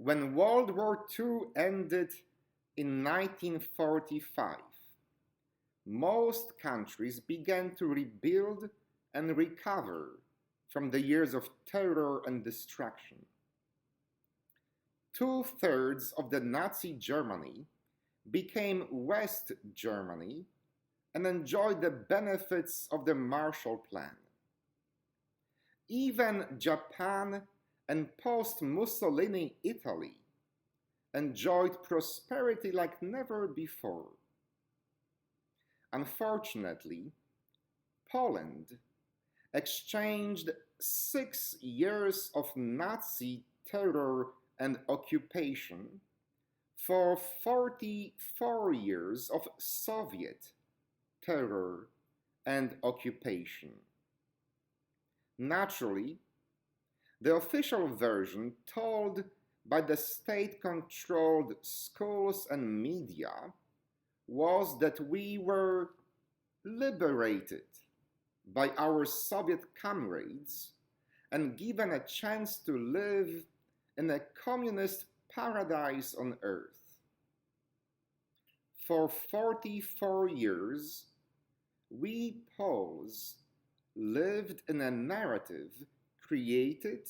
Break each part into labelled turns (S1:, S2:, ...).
S1: When World War II ended in 1945, most countries began to rebuild and recover from the years of terror and destruction. Two-thirds of the Nazi Germany became West Germany and enjoyed the benefits of the Marshall Plan. Even Japan and post-Mussolini Italy enjoyed prosperity like never before. Unfortunately, Poland exchanged 6 years of Nazi terror and occupation for 44 years of Soviet terror and occupation. Naturally, the official version told by the state-controlled schools and media was that we were liberated by our Soviet comrades and given a chance to live in a communist paradise on earth. For 44 years, we Poles lived in a narrative created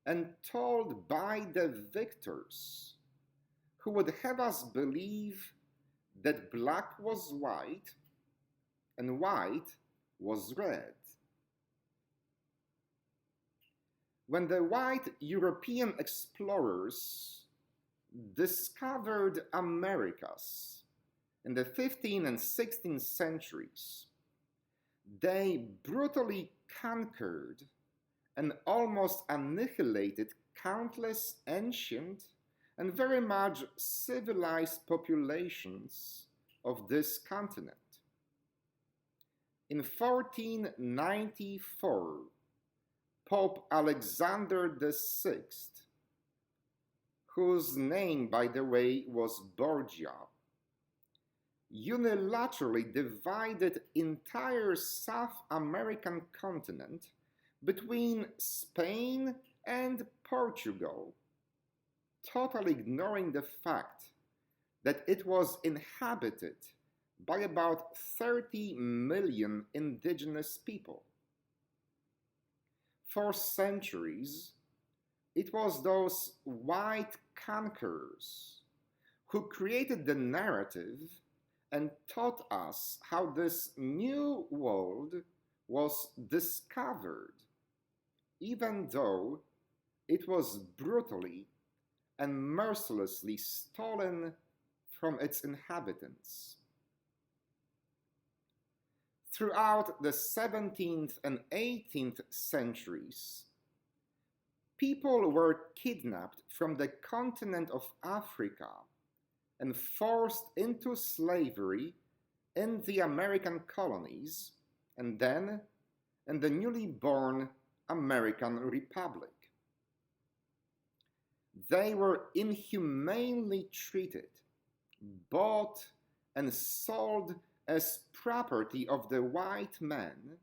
S1: and told by the victors, who would have us believe that black was white and white was red. When the white European explorers discovered Americas in the 15th and 16th centuries, they brutally conquered and almost annihilated countless ancient and very much civilized populations of this continent. In 1494, Pope Alexander VI, whose name, by the way, was Borgia, unilaterally divided entire South American continent between Spain and Portugal, totally ignoring the fact that it was inhabited by about 30 million indigenous people. For centuries, it was those white conquerors who created the narrative and taught us how this new world was discovered, even though it was brutally and mercilessly stolen from its inhabitants. Throughout the 17th and 18th centuries, people were kidnapped from the continent of Africa and forced into slavery in the American colonies and then in the newly born American Republic. They were inhumanely treated, bought and sold as property of the white man,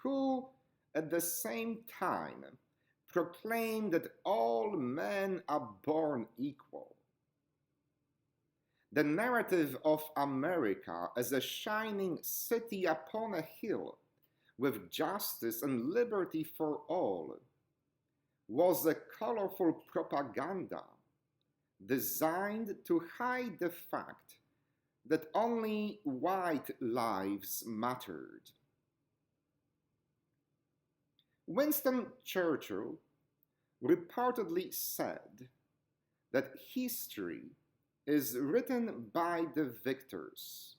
S1: who at the same time proclaimed that all men are born equal. The narrative of America as a shining city upon a hill with justice and liberty for all was a colorful propaganda designed to hide the fact that only white lives mattered. Winston Churchill reportedly said that history is written by the victors,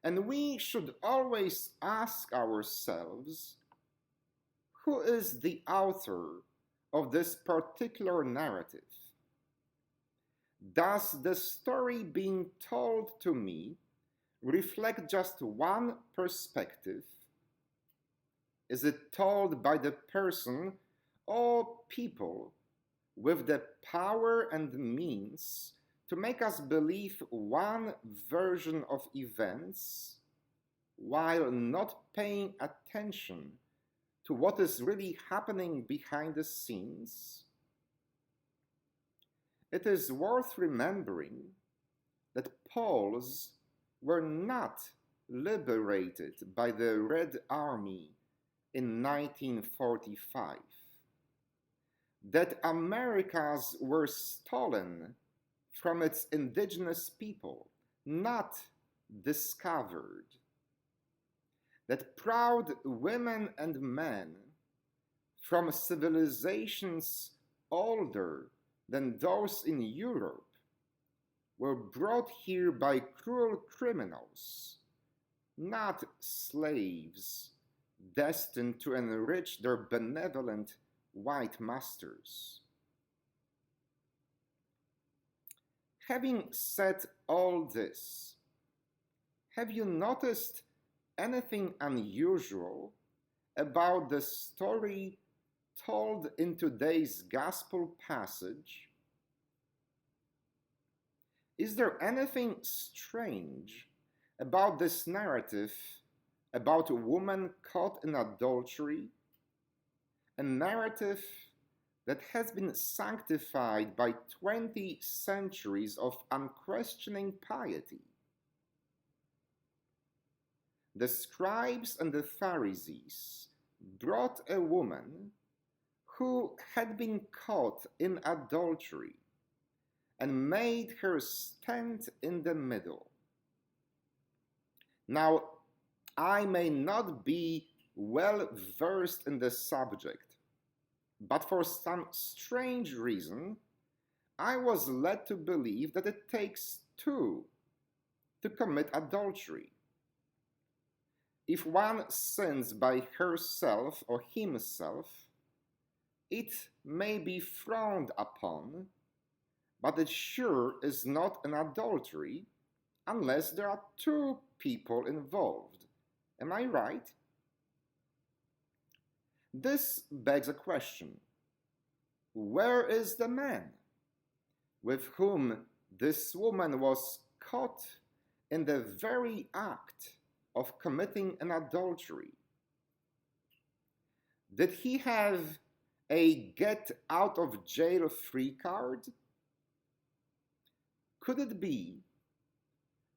S1: and we should always ask ourselves, who is the author of this particular narrative? Does the story being told to me reflect just one perspective? Is it told by the person or people with the power and means to make us believe one version of events while not paying attention to what is really happening behind the scenes? It is worth remembering that Poles were not liberated by the Red Army in 1945, that Americas were stolen from its indigenous people, not discovered, that proud women and men from civilizations older than those in Europe were brought here by cruel criminals, not slaves destined to enrich their benevolent white masters. Having said all this, have you noticed anything unusual about the story told in today's gospel passage? Is there anything strange about this narrative about a woman caught in adultery? A narrative that has been sanctified by 20 centuries of unquestioning piety. The scribes and the Pharisees brought a woman who had been caught in adultery and made her stand in the middle. Now, I may not be well versed in the subject, but for some strange reason, I was led to believe that it takes two to commit adultery. If one sins by herself or himself, it may be frowned upon, but it sure is not an adultery unless there are two people involved. Am I right? This begs a question. Where is the man with whom this woman was caught in the very act of committing an adultery? Did he have a get out of jail free card? Could it be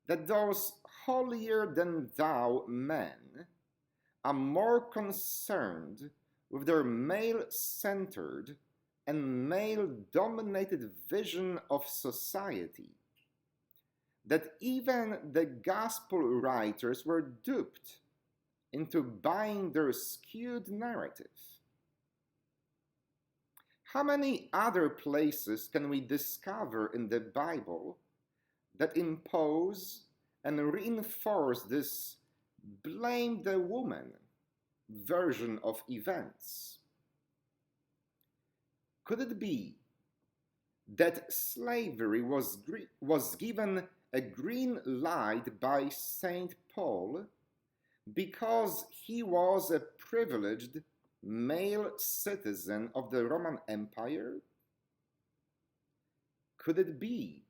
S1: that those holier than thou men are more concerned with their male-centered and male-dominated vision of society, that even the gospel writers were duped into buying their skewed narrative? How many other places can we discover in the Bible that impose and reinforce this blame the woman version of events? Could it be that slavery was given a green light by St. Paul because he was a privileged male citizen of the Roman Empire? Could it be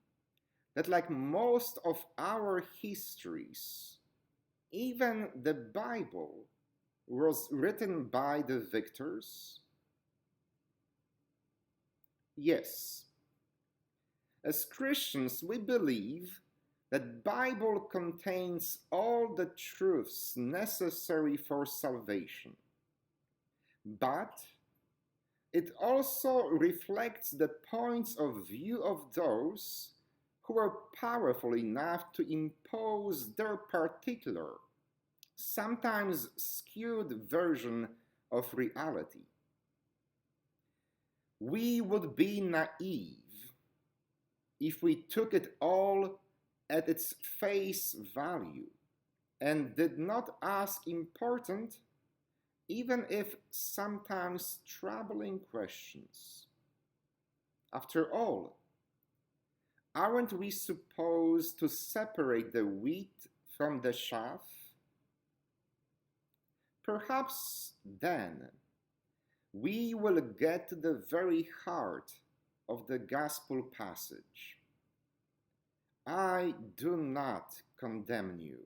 S1: that, like most of our histories, even the Bible was written by the victors? Yes. As Christians, we believe that Bible contains all the truths necessary for salvation. But it also reflects the points of view of those who were powerful enough to impose their particular, sometimes skewed version of reality. We would be naive if we took it all at its face value and did not ask important, even if sometimes troubling, questions. After all, aren't we supposed to separate the wheat from the chaff? Perhaps then we will get to the very heart of the gospel passage. I do not condemn you.